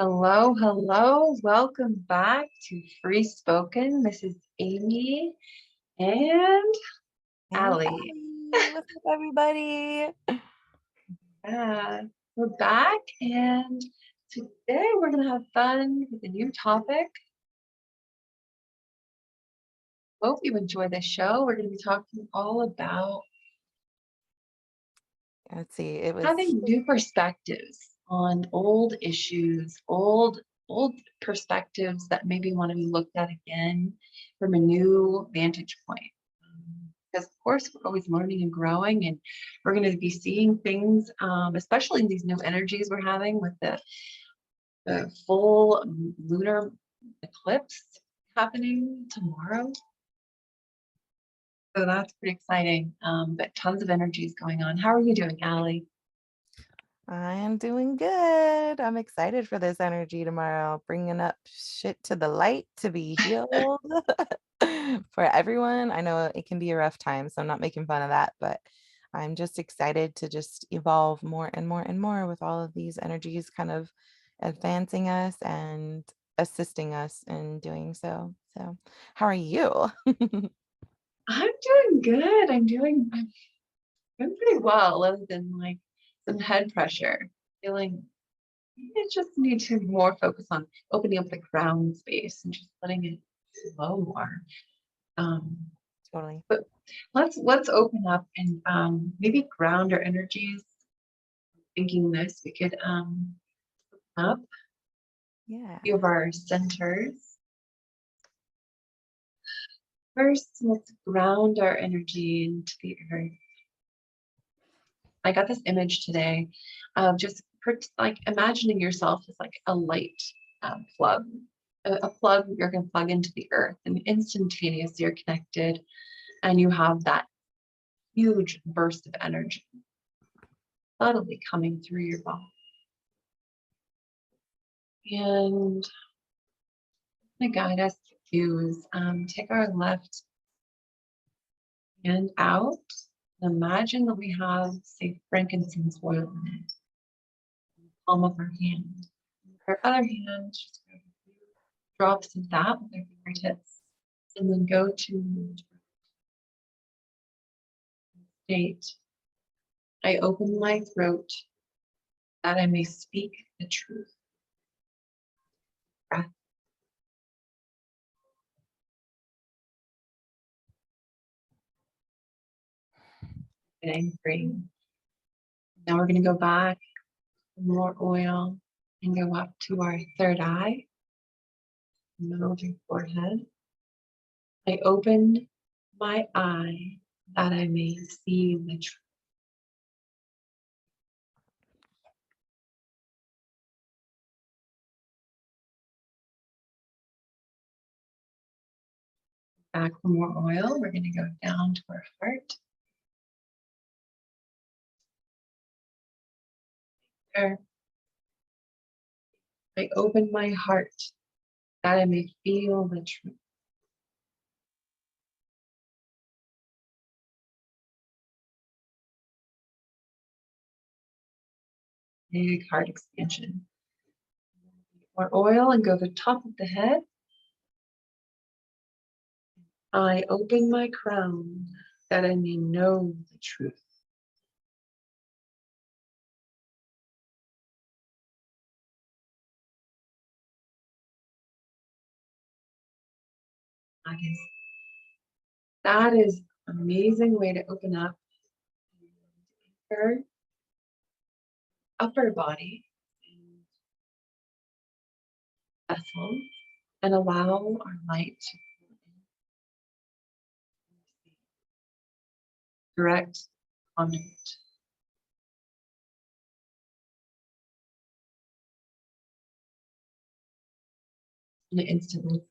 Hello, hello. Welcome back to Free Spoken. This is Amy and Hey, Allie. Allie, what's up, everybody? Yeah, we're back, and today we're going to have fun with a new topic. Hope you enjoy this show. We're going to be talking all about Let's see, it was having new perspectives on old issues, old perspectives that maybe want to be looked at again from a new vantage point. Because of course we're always learning and growing, and we're going to be seeing things, especially in these new energies we're having with the full lunar eclipse happening tomorrow. So that's pretty exciting. But tons of energies going on. How are you doing, Allie? I am doing good. I'm excited for this energy tomorrow, bringing up shit to the light to be healed for everyone. I know it can be a rough time, so I'm not making fun of that, but I'm just excited to just evolve more and more and more with all of these energies kind of advancing us and assisting us in doing so. So, how are you? I'm doing good. I'm doing pretty well, other than like some head pressure. Feeling I just need to more focus on opening up the crown space and just letting it flow more. Um, Totally. but let's open up and maybe ground our energies. Thinking this, we could open up a Yeah. few of our centers. First, let's ground our energy into the earth. I got this image today of just like imagining yourself as like a light plug, a plug you're going to plug into the earth, and instantaneously you're connected, and you have that huge burst of energy subtly coming through your body. And the guide us to do is take our left hand out and imagine that we have, say, frankincense oil in it, in the palm of our hand. Our other hand, just grab a few drops of that with our fingertips, and then go to state. I open my throat that I may speak the truth. Breath. Getting free. Now we're going to go back, more oil, and go up to our third eye, middle of your forehead. I open my eye that I may see the truth. Back for more oil. We're going to go down to our heart. There. I open my heart that I may feel the truth. Big heart expansion. More oil and go to the top of the head. I open my crown that I may know the truth. That is an amazing way to open up your upper body vessel and allow our light to flow in. Direct conduit. And instantly,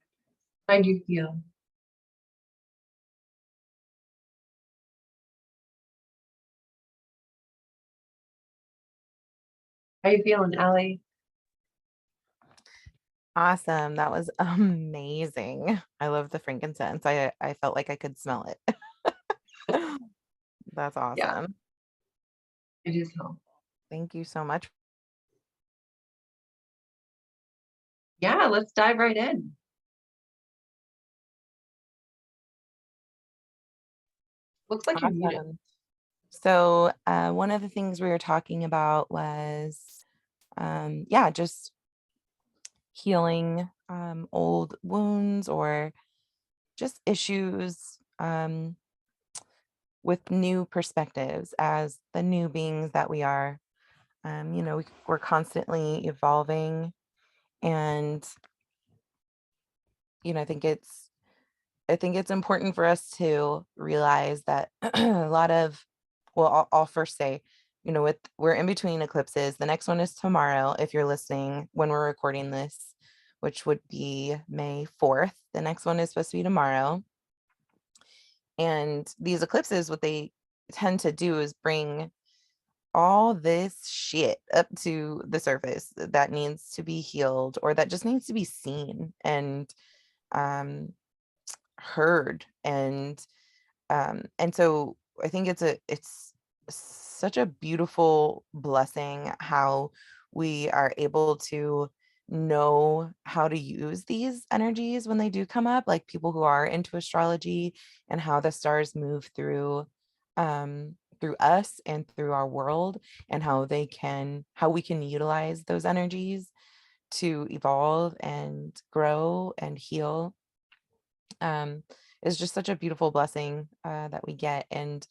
how do you feel? How you feeling, Allie? Awesome. That was amazing. I love the frankincense. I felt like I could smell it. That's Yeah, awesome. it is helpful. Thank you so much Yeah, let's dive right in. Looks like you're muted. Awesome. So one of the things we were talking about was, yeah, just healing old wounds or just issues with new perspectives as the new beings that we are. We're constantly evolving, and I think it's important for us to realize that a lot of, well, I'll first say, we're in between eclipses. The next one is tomorrow, if you're listening when we're recording this, which would be May 4th. The next one is supposed to be tomorrow. And these eclipses, what they tend to do is bring all this shit up to the surface that needs to be healed or that just needs to be seen and um, heard. And so I think it's such a beautiful blessing how we are able to know how to use these energies when they do come up, like people who are into astrology and how the stars move through us and through our world, and how we can utilize those energies to evolve and grow and heal. um, is just such a beautiful blessing that we get. And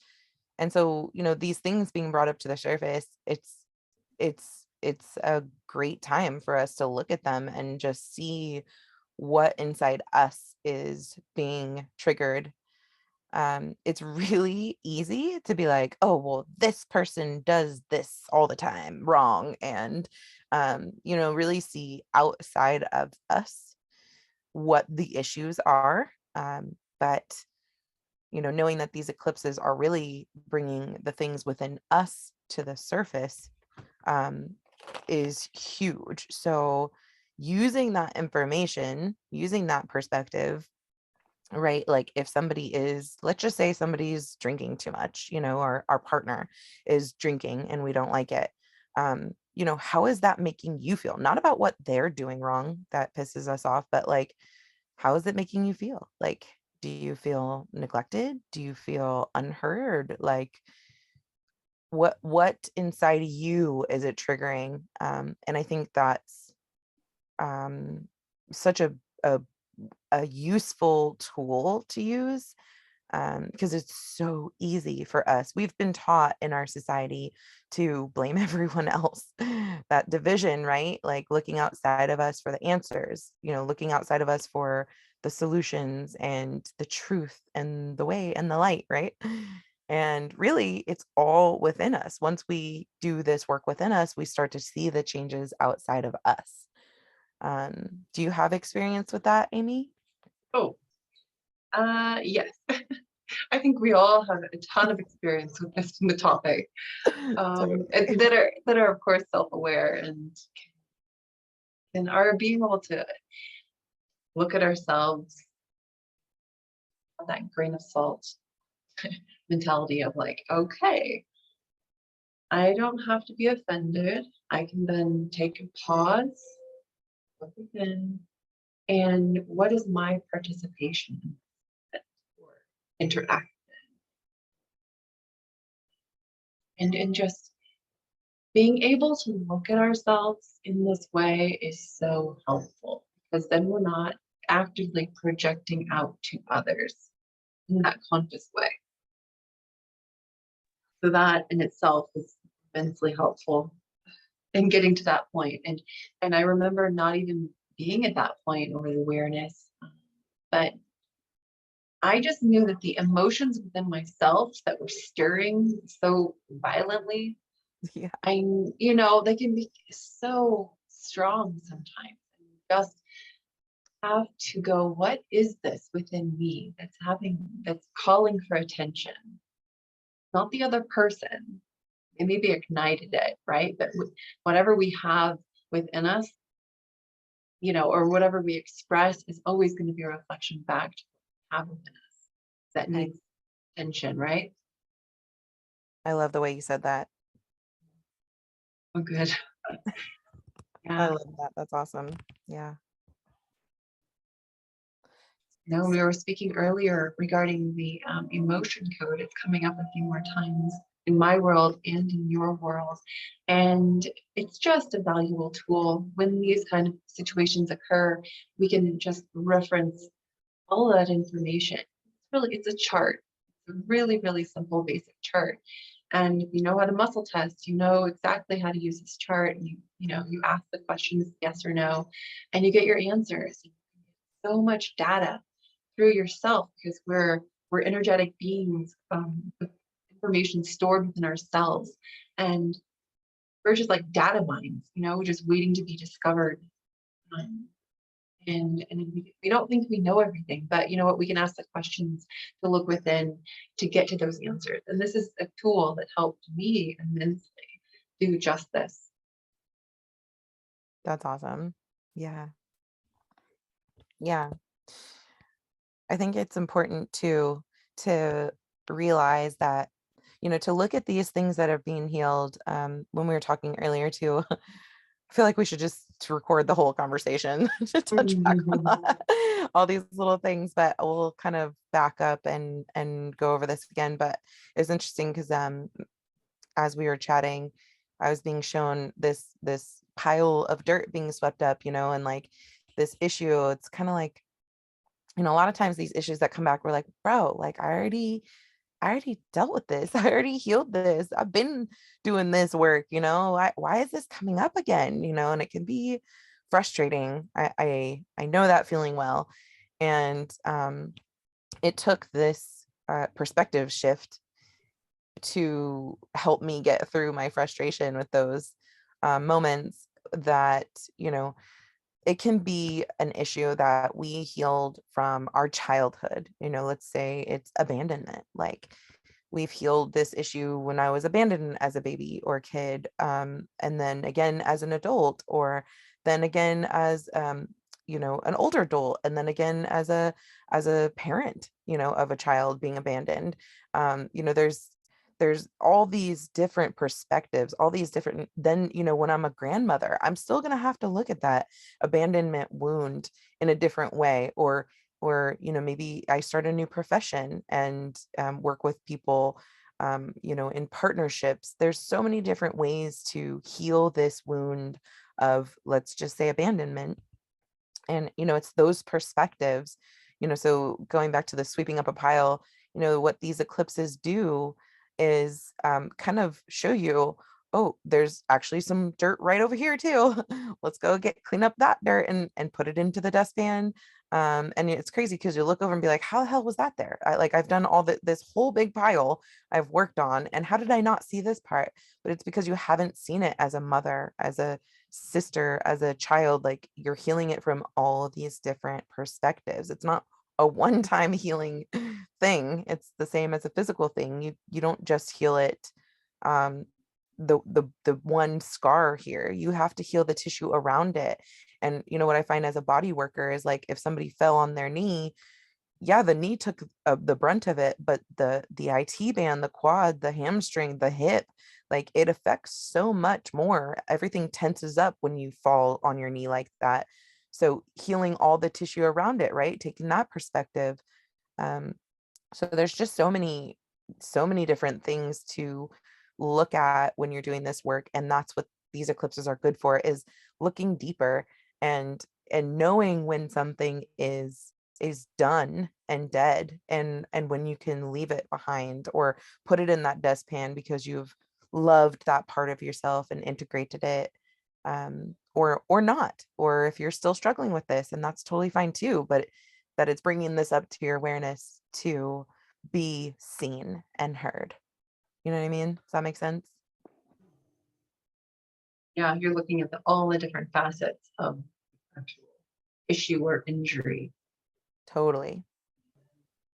so, these things being brought up to the surface, it's a great time for us to look at them and just see what inside us is being triggered. It's really easy to be like, oh, well, this person does this all the time wrong, and really see outside of us what the issues are. But knowing that these eclipses are really bringing the things within us to the surface um, is huge. So using that information, using that perspective, right? Like if somebody is, let's just say somebody's drinking too much, our partner is drinking and we don't like it. How is that making you feel? Not about what they're doing wrong that pisses us off, but like, how is it making you feel? Like, do you feel neglected? Do you feel unheard? Like, what inside of you is it triggering? And I think that's um, such a a useful tool to use, because it's so easy for us. We've been taught in our society to blame everyone else. That division, right? Like looking outside of us for the answers, looking outside of us for the solutions and the truth and the way and the light, right? And really, it's all within us. Once we do this work within us, we start to see the changes outside of us. Do you have experience with that, Amy? Oh, yes. I think we all have a ton of experience with this in the topic, Totally. that are of course self-aware and are being able to look at ourselves with that grain of salt mentality of like, okay, I don't have to be offended. I can then take a pause, look within, and what is my participation in it or interact, and just being able to look at ourselves in this way is so helpful because then we're not actively projecting out to others in that conscious way. So that in itself is immensely helpful in getting to that point. And I remember not even being at that point or the awareness, but I just knew that the emotions within myself that were stirring so violently, Yeah. they can be so strong sometimes. And you just have to go, what is this within me that's calling for attention? Not the other person. It maybe ignited it, right? But whatever we have within us, or whatever we express is always going to be a reflection back to what we have within us that I, needs attention, right? I love the way you said that. Oh, good. I Yeah. love that. That's awesome. Yeah. No, we were speaking earlier regarding the emotion code. It's coming up a few more times in my world and in your world. And it's just a valuable tool. When these kind of situations occur, we can just reference all of that information. It's a chart. It's a really, really simple, basic chart. And if you know how to muscle test, you know exactly how to use this chart. You ask the questions yes or no, and you get your answers. So much data through yourself because we're energetic beings with information stored within ourselves, and we're just like data mines, just waiting to be discovered. Um, and we don't think we know everything, but you know what, we can ask the questions to look within to get to those answers. And this is a tool that helped me immensely do just this. That's awesome. Yeah. Yeah. I think it's important to realize that, to look at these things that are being healed. When we were talking earlier too, I feel like we should just to record the whole conversation to touch back on all these little things, but we'll kind of back up and go over this again. But it's interesting because as we were chatting, I was being shown this pile of dirt being swept up, and like this issue. It's kind of like, a lot of times these issues that come back, we're like, bro, like I already dealt with this. I already healed this. I've been doing this work, why is this coming up again? And it can be frustrating. I know that feeling well. And it took this perspective shift to help me get through my frustration with those moments that, it can be an issue that we healed from our childhood. Let's say it's abandonment. Like we've healed this issue when I was abandoned as a baby or kid, and then again as an adult, or then again as an older adult, and then again as a parent, of a child being abandoned. There's all these different perspectives, all these different, then, when I'm a grandmother, I'm still going to have to look at that abandonment wound in a different way. Or maybe I start a new profession and work with people, in partnerships. There's so many different ways to heal this wound of, let's just say, abandonment. And it's those perspectives. So going back to the sweeping up a pile, what these eclipses do is kind of show you, oh, there's actually some dirt right over here too. Let's go clean up that dirt and put it into the dustpan. And it's crazy because you look over and be like, how the hell was that there? I've done all this whole big pile I've worked on, and how did I not see this part? But it's because you haven't seen it as a mother, as a sister, as a child. Like you're healing it from all of these different perspectives. It's not a one-time healing thing. It's the same as a physical thing. You don't just heal it, the one scar here. You have to heal the tissue around it. And what I find as a body worker is, like, if somebody fell on their knee, yeah, the knee took the brunt of it, but the IT band, the quad, the hamstring, the hip, like it affects so much more. Everything tenses up when you fall on your knee like that. So healing all the tissue around it, right? Taking that perspective. Um, so there's just so many different things to look at when you're doing this work. And that's what these eclipses are good for, is looking deeper and knowing when something is done and dead, and when you can leave it behind or put it in that dustpan because you've loved that part of yourself and integrated it, or not, or if you're still struggling with this, and that's totally fine too, but that it's bringing this up to your awareness to be seen and heard. You know what I mean? Does that make sense? Yeah, you're looking at all the different facets of actual issue or injury. Totally.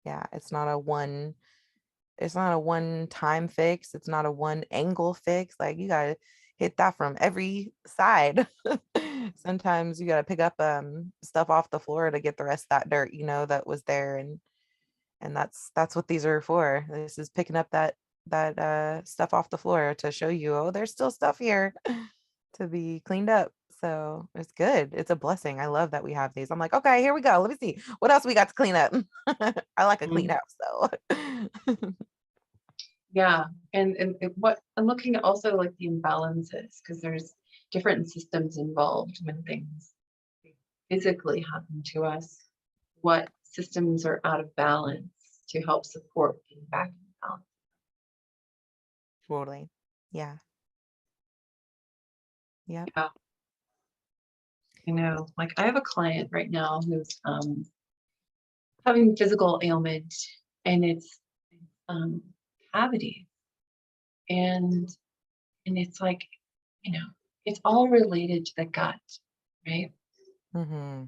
Yeah, it's not a one time fix. It's not a one angle fix. Like you gotta hit that from every side. Sometimes you gotta pick up stuff off the floor to get the rest of that dirt, that was there. And that's what these are for. This is picking up that stuff off the floor to show you, oh, there's still stuff here to be cleaned up. So it's good. It's a blessing. I love that we have these. I'm like, okay, here we go. Let me see what else we got to clean up. I like a clean Mhm. house, so Yeah. What I'm looking at also like the imbalances, because there's different systems involved when things physically happen to us. What systems are out of balance to help support being back in balance? totally. Yeah. Yep. Yeah, I know. Like I have a client right now who's having physical ailment, and it's um cavity, and it's like, you know, it's all related to the gut, right? Mm-hmm.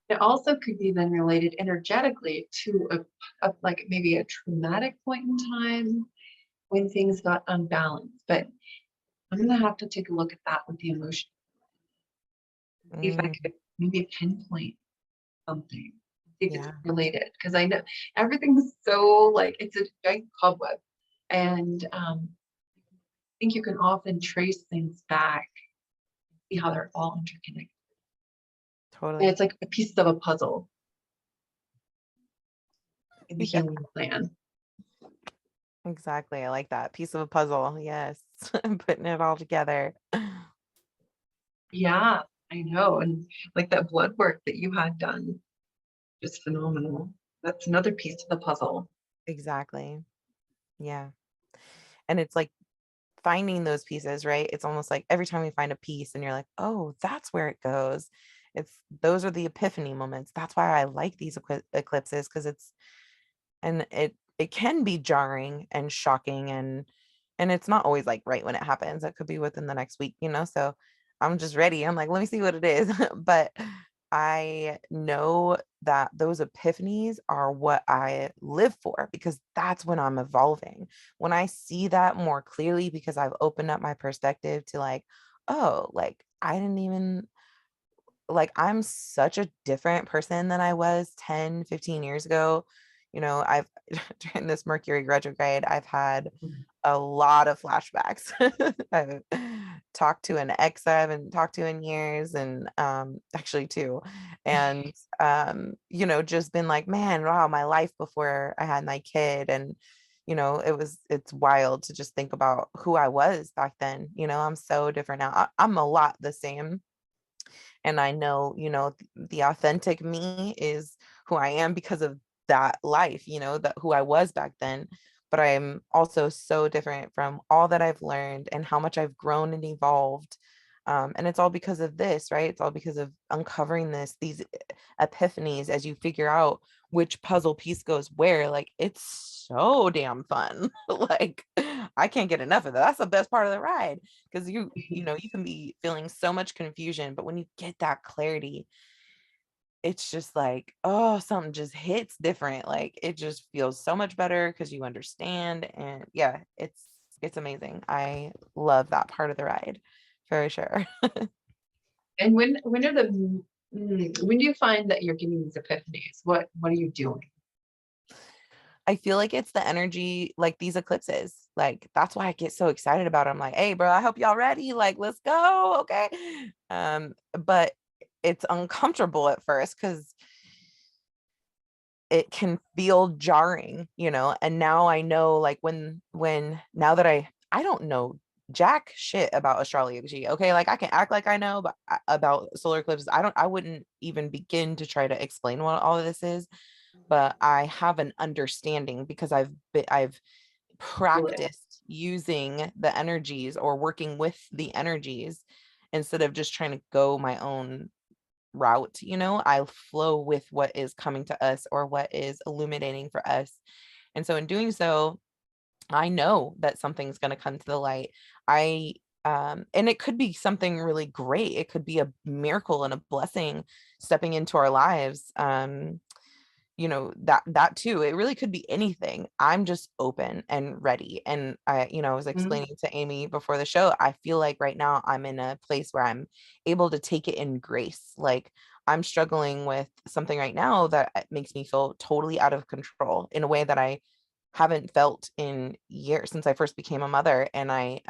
It also could be then related energetically to like maybe a traumatic point in time when things got unbalanced. But I'm gonna have to take a look at that with the emotion, see if I Mm, could maybe pinpoint something, see if it's yeah, related. Because I know everything's so like it's a giant cobweb. And I think you can often trace things back, see how they're all interconnected. And totally. it's like a piece of a puzzle in the Yeah, healing plan. exactly. I like that. Piece of a puzzle. Yes. Putting it all together. Yeah, I know. And like that blood work that you had done, just phenomenal. That's another piece of the puzzle. Exactly. Yeah. And it's like finding those pieces, right? It's almost like every time you find a piece and you're like, oh, that's where it goes. It's those are the epiphany moments. That's why I like these eclipses because it can be jarring and shocking and it's not always like right when it happens. It could be within the next week, so I'm just ready. I'm like, let me see what it is. But I know that those epiphanies are what I live for because that's when I'm evolving. When I see that more clearly because I've opened up my perspective to like, oh, like I didn't even like I'm such a different person than I was 10, 15 years ago. I've during this Mercury retrograde, I've had a lot of flashbacks. I've talked to an ex I haven't talked to in years and actually two. And just been like, man, wow, my life before I had my kid. And it's wild to just think about who I was back then. I'm so different now. I'm a lot the same and I know the authentic me is who I am because of that life, that who I was back then, but I'm also so different from all that I've learned and how much I've grown and evolved. And it's all because of this, right? It's all because of uncovering these epiphanies as you figure out which puzzle piece goes where. Like it's so damn fun. Like I can't get enough of that. That's the best part of the ride because you can be feeling so much confusion, but when you get that clarity, it's just like, oh, something just hits different. Like it just feels so much better because you understand. And yeah, it's amazing. I love that part of the ride for sure. And when are when do you find that you're getting these epiphanies? What are you doing? I feel like it's the energy, like these eclipses. Like that's why I get so excited about it. I'm like, hey, bro, I hope y'all ready. Like, let's go. Okay. But it's uncomfortable at first because it can feel jarring, and now I know like when now that I don't know jack shit about astrology. Okay, like I can act like I know, but about solar eclipses, I wouldn't even begin to try to explain what all of this is, but I have an understanding because I've Feel it. practiced using the energies or working with the energies instead of just trying to go my own route. I flow with what is coming to us or what is illuminating for us. And so in doing so, I know that something's going to come to the light. I and it could be something really great. It could be a miracle and a blessing stepping into our lives. That too, it really could be anything. I'm just open and ready. And I was Mhm. explaining to Amy before the show, I feel like right now I'm in a place where I'm able to take it in grace. Like I'm struggling with something right now that makes me feel totally out of control in a way that I haven't felt in years since I first became a mother. And I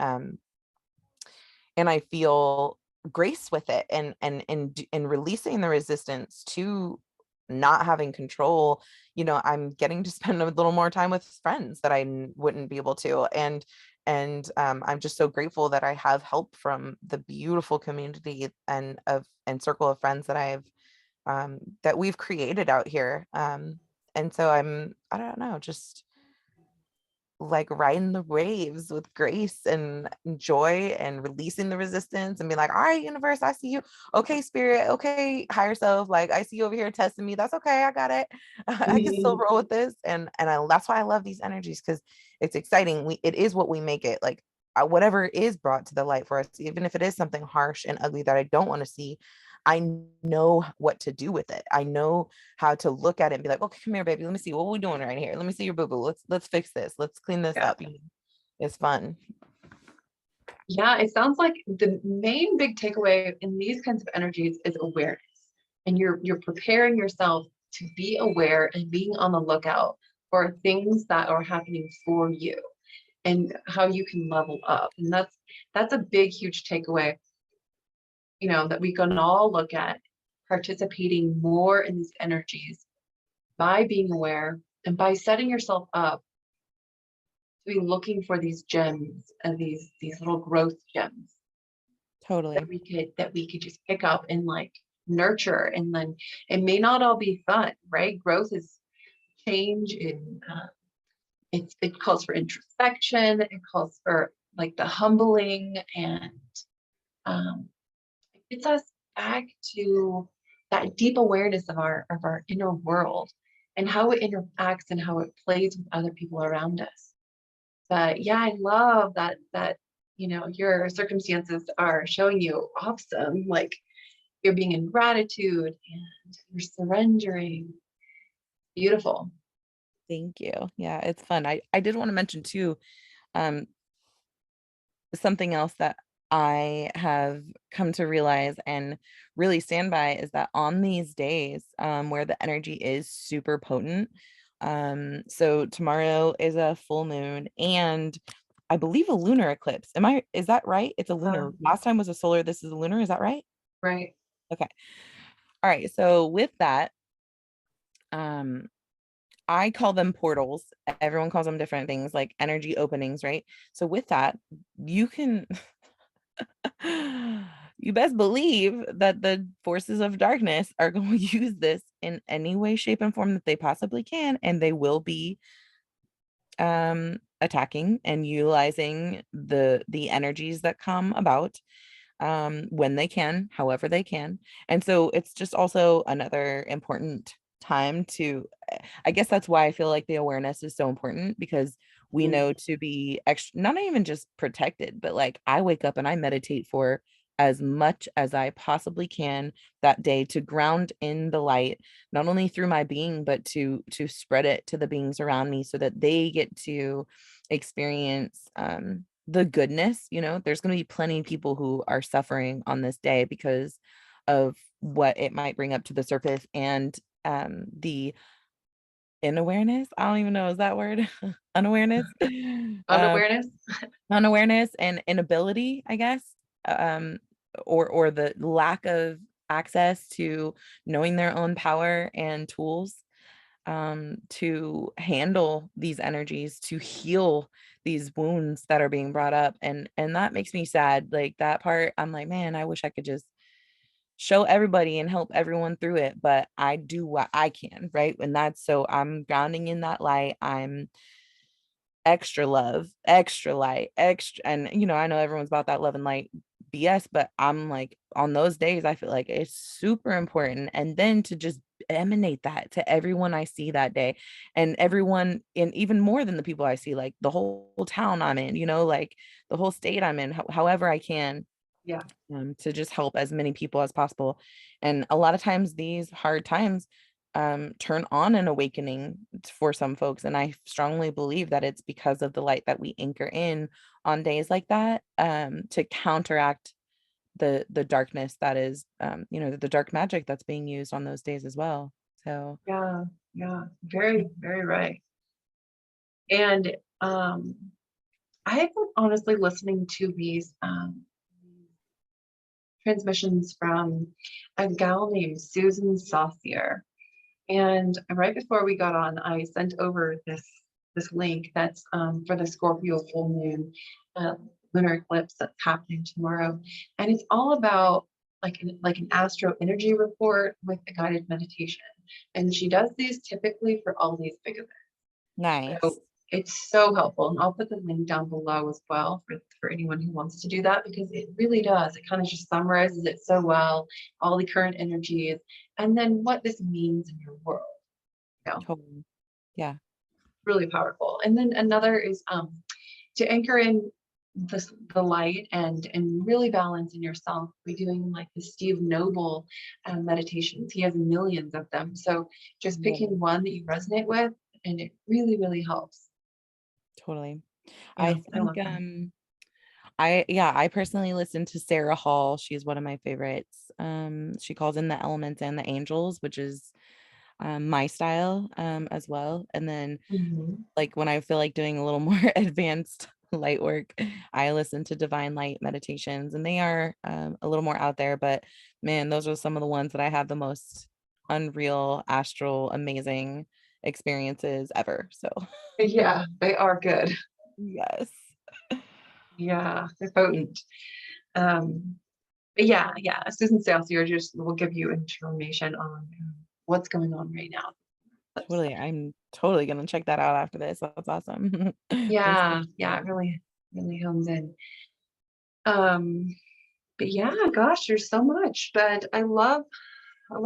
feel grace with it, and releasing the resistance to not having control. I'm getting to spend a little more time with friends that wouldn't be able to, and I'm just so grateful that I have help from the beautiful community and circle of friends that we've created out here. And so I don't know, just like riding the waves with grace and joy, and releasing the resistance, and be like, all right, universe, I see you. Okay, spirit. Okay, higher self. Like, I see you over here testing me. That's okay. I got it. I can still roll with this. That's why I love these energies, because it's exciting. It is what we make it. Like, whatever is brought to the light for us, even if it is something harsh and ugly that I don't want to see, I know what to do with it. I know how to look at it and be like, okay, come here, baby. Let me see what we're doing right here. Let me see your boo-boo. Let's fix this. Let's clean this Yeah. up. It's fun. Yeah, it sounds like the main big takeaway in these kinds of energies is awareness. And you're preparing yourself to be aware and being on the lookout for things that are happening for you and how you can level up. And that's a big, huge takeaway, that we can all look at participating more in these energies by being aware and by setting yourself up to be looking for these gems and these little growth gems Totally. that we could just pick up and like nurture. And then it may not all be fun, right? Growth is change. It calls for introspection. It calls for like the humbling, and um, it gets us back to that deep awareness of our inner world and how it interacts and how it plays with other people around us. But yeah, I love that your circumstances are showing you awesome. Like you're being in gratitude and you're surrendering. Beautiful. Thank you. Yeah, it's fun. I did want to mention too, um, something else that I have come to realize and really stand by is that on these days, where the energy is super potent, so tomorrow is a full moon, and I believe a lunar eclipse. Is that right? It's a lunar. Last time was a solar, this is a lunar, is that right? Right. Okay. All right. So with that, um, I call them portals. Everyone calls them different things, like energy openings, right? So with that, you can you best believe that the forces of darkness are going to use this in any way, shape, and form that they possibly can, and they will be attacking and utilizing the energies that come about when they can, however they can. And so it's just also another important time to, I guess that's why I feel like the awareness is so important, because we Mm. know to be extra, not even just protected, but like I wake up and I meditate for as much as I possibly can that day to ground in the light, not only through my being, but to spread it to the beings around me so that they get to experience the goodness. There's going to be plenty of people who are suffering on this day because of what it might bring up to the surface, and the unawareness, I don't even know, is that word? Unawareness. um Unawareness. Unawareness and inability, I guess, um or the lack of access to knowing their own power and tools to handle these energies, to heal these wounds that are being brought up. And that makes me sad. Like that part, I'm like, man, I wish I could just show everybody and help everyone through it, but I do what I can, right? And that's, so I'm grounding in that light. I'm extra love, extra light, extra. And, I know everyone's about that love and light BS, but I'm like, on those days, I feel like it's super important. And then to just emanate that to everyone I see that day, and everyone, and even more than the people I see, like the whole town I'm in, like the whole state I'm in, however I can, Yeah. to just help as many people as possible. And a lot of times these hard times turn on an awakening for some folks. And I strongly believe that it's because of the light that we anchor in on days like that, to counteract the darkness that is, the dark magic that's being used on those days as well. So Yeah. Yeah. Very, very right. And I think honestly listening to these transmissions from a gal named Susan Saucier. And right before we got on, I sent over this link that's for the Scorpio full moon uh, lunar eclipse that's happening tomorrow, and it's all about like an astro energy report with a guided meditation. And she does these typically for all these big events. Nice. So it's so helpful. And I'll put the link down below as well for anyone who wants to do that, because it really does. It kind of just summarizes it so well, all the current energies, and then what this means in your world. You know, Totally. Yeah. really powerful. And then another is to anchor in the light and really balance in yourself. We're doing like the Steve Noble meditations. He has millions of them. So just Love it. picking one that you resonate with, and it really, really helps. Totally. Yeah, I I think love them. I personally listen to Sarah Hall. She's one of my favorites. She calls in the elements and the angels, which is my style as well. And then Mhm. like when I feel like doing a little more advanced light work, I listen to divine light meditations, and they are a little more out there, but man, those are some of the ones that I have the most unreal, astral, amazing experiences ever. So Yeah, they are good. yes. Yeah, they're potent. Um, but yeah, Susan Salsier just will give you information on what's going on right now. Totally. I'm totally gonna check that out after this. That's awesome. Thanks. Yeah, it really, really hones in. Um, but yeah, gosh, there's so much. But I love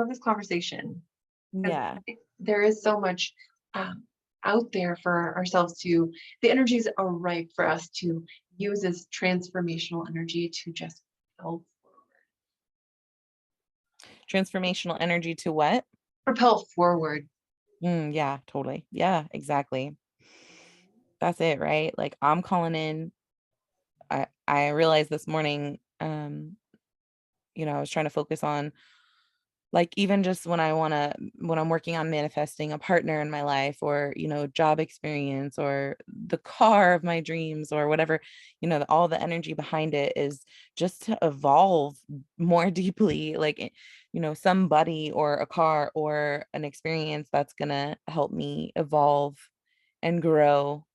this conversation, because Yeah. there is so much um, out there for ourselves to. The energies are ripe for us to use as transformational energy to just Transformational energy to what? propel forward. Yeah, totally. Yeah, exactly. That's it, right? Like I'm calling in. I realized this morning, I was trying to focus on like even just when I'm working on manifesting a partner in my life, or job experience, or the car of my dreams, or whatever, all the energy behind it is just to evolve more deeply, like somebody or a car or an experience that's gonna help me evolve and grow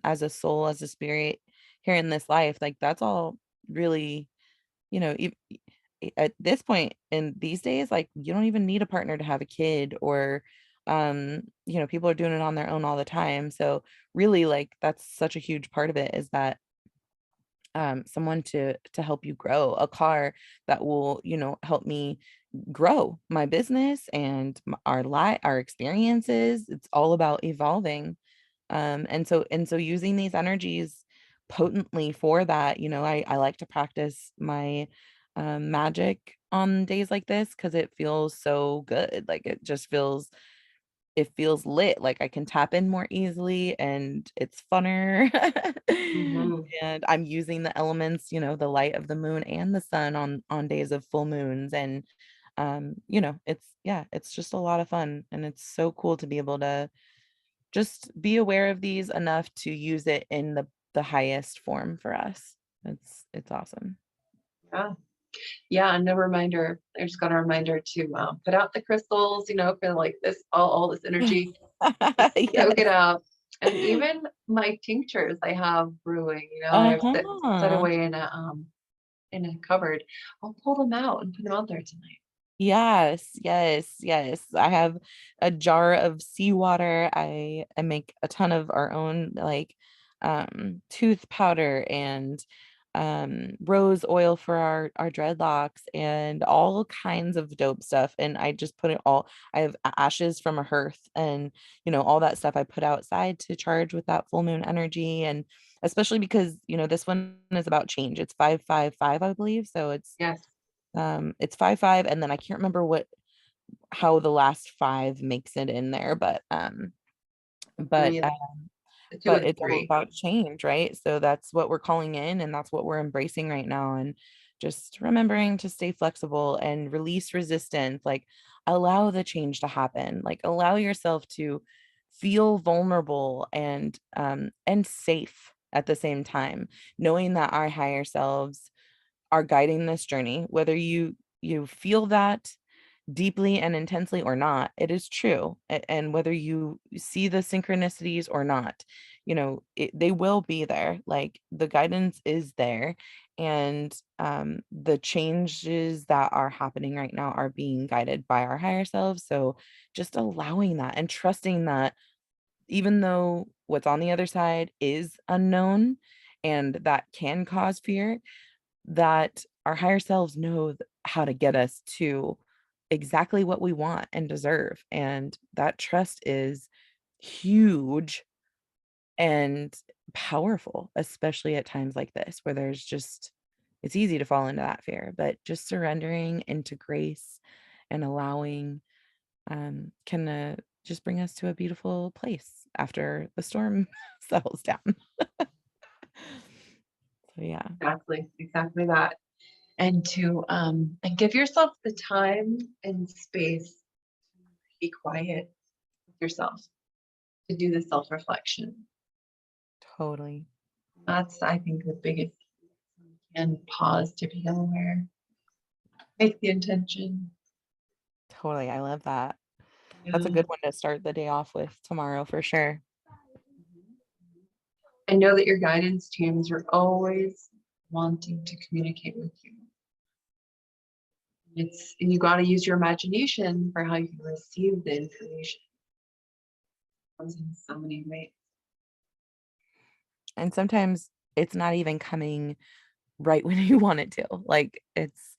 as a soul, as a spirit here in this life. Like that's all really, you know, e- at this point in these days, like you don't even need a partner to have a kid, or people are doing it on their own all the time. So really, like that's such a huge part of it, is that someone to help you grow, a car that will help me grow my business and our experiences. It's all about evolving. And so using these energies potently for that, I like to practice my magic on days like this, because it feels so good. Like it feels lit, like I can tap in more easily and it's funner. Mhm. And I'm using the elements, the light of the moon and the sun on days of full moons. And it's just a lot of fun, and it's so cool to be able to just be aware of these enough to use it in the highest form for us. It's awesome. Yeah. Yeah, and a reminder. I just got a reminder to put out the crystals, for like this, all this energy, just soak it Yes. up. And even my tinctures I have brewing, I have set Uh-huh. away in a cupboard. I'll pull them out and put them out there tonight. Yes, yes, yes. I have a jar of seawater. I make a ton of our own, like tooth powder and rose oil for our dreadlocks, and all kinds of dope stuff. And I just put it all. I have ashes from a hearth, and all that stuff I put outside to charge with that full moon energy. And especially because this one is about change. It's 555, I believe. So Yes, it's 5 5, and then I can't remember how the last five makes it in there, but but three, uh, the two but and the it's all three. about change, right? So that's what we're calling in, and that's what we're embracing right now. And just remembering to stay flexible and release resistance, like allow the change to happen, like allow yourself to feel vulnerable and safe at the same time, knowing that our higher selves are guiding this journey, whether you feel that deeply and intensely or not, it is true. And whether you see the synchronicities or not, they will be there. Like the guidance is there, and the changes that are happening right now are being guided by our higher selves. So just allowing that and trusting that, even though what's on the other side is unknown and that can cause fear, that our higher selves know how to get us to exactly what we want and deserve. And that trust is huge and powerful, especially at times like this, where it's easy to fall into that fear, but just surrendering into grace and allowing can just bring us to a beautiful place after the storm settles down. So yeah, Exactly that. And to and give yourself the time and space to be quiet with yourself, to do the self-reflection. totally. That's, I think, the biggest. And pause to be aware. Make the intention. Totally. I love that. That's a Yeah. good one to start the day off with tomorrow for sure. I know that your guidance teams are always wanting to communicate with you. And you got to use your imagination for how you receive the information. It comes in so many ways. And sometimes it's not even coming right when you want it to. Like it's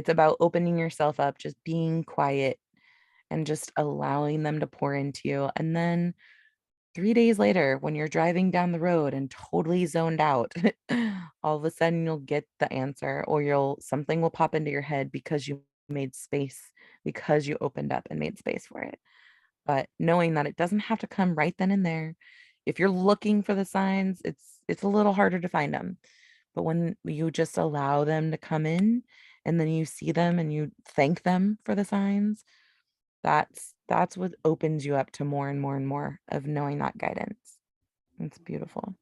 about opening yourself up, just being quiet and just allowing them to pour into you. And then 3 days later, when you're driving down the road and totally zoned out, all of a sudden you'll get the answer, or something will pop into your head because you made space, because you opened up and made space for it. But knowing that it doesn't have to come right then and there. If you're looking for the signs, it's a little harder to find them. But when you just allow them to come in and then you see them and you thank them for the signs, that's what opens you up to more and more and more of knowing that guidance. It's beautiful.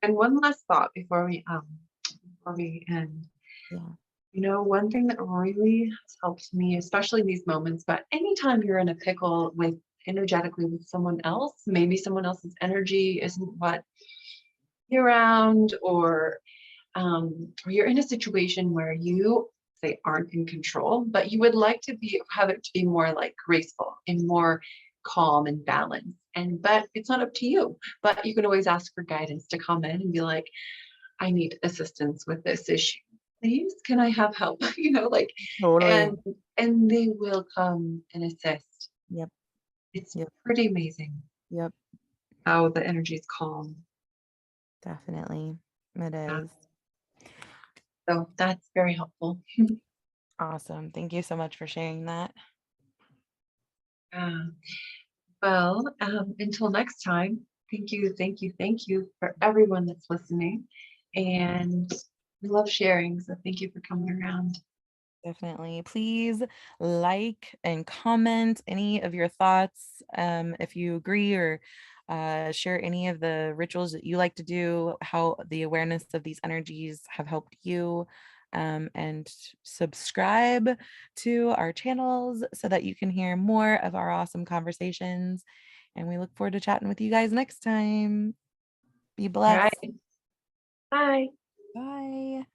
And one last thought before we end. Yeah. One thing that really has helped me, especially these moments, but anytime you're in a pickle with energetically with someone else, maybe someone else's energy isn't what you're around, or you're in a situation where you say aren't in control, but you would like to have it to be more like graceful and more calm and balanced. But it's not up to you. But you can always ask for guidance to come in and be like, I need assistance with this issue. Please, can I have help? Totally. And and they will come and assist. Yep. It's Yep. pretty amazing Yep. how the energy is calm. Definitely. It Yeah. is. So that's very helpful. Awesome. Thank you so much for sharing that. Yeah. Well, until next time, thank you for everyone that's listening. And we love sharing. So thank you for coming around. Definitely. Please like and comment any of your thoughts. If you agree or share any of the rituals that you like to do, how the awareness of these energies have helped you. And subscribe to our channels so that you can hear more of our awesome conversations. And we look forward to chatting with you guys next time. Be All blessed. right. Bye. Bye.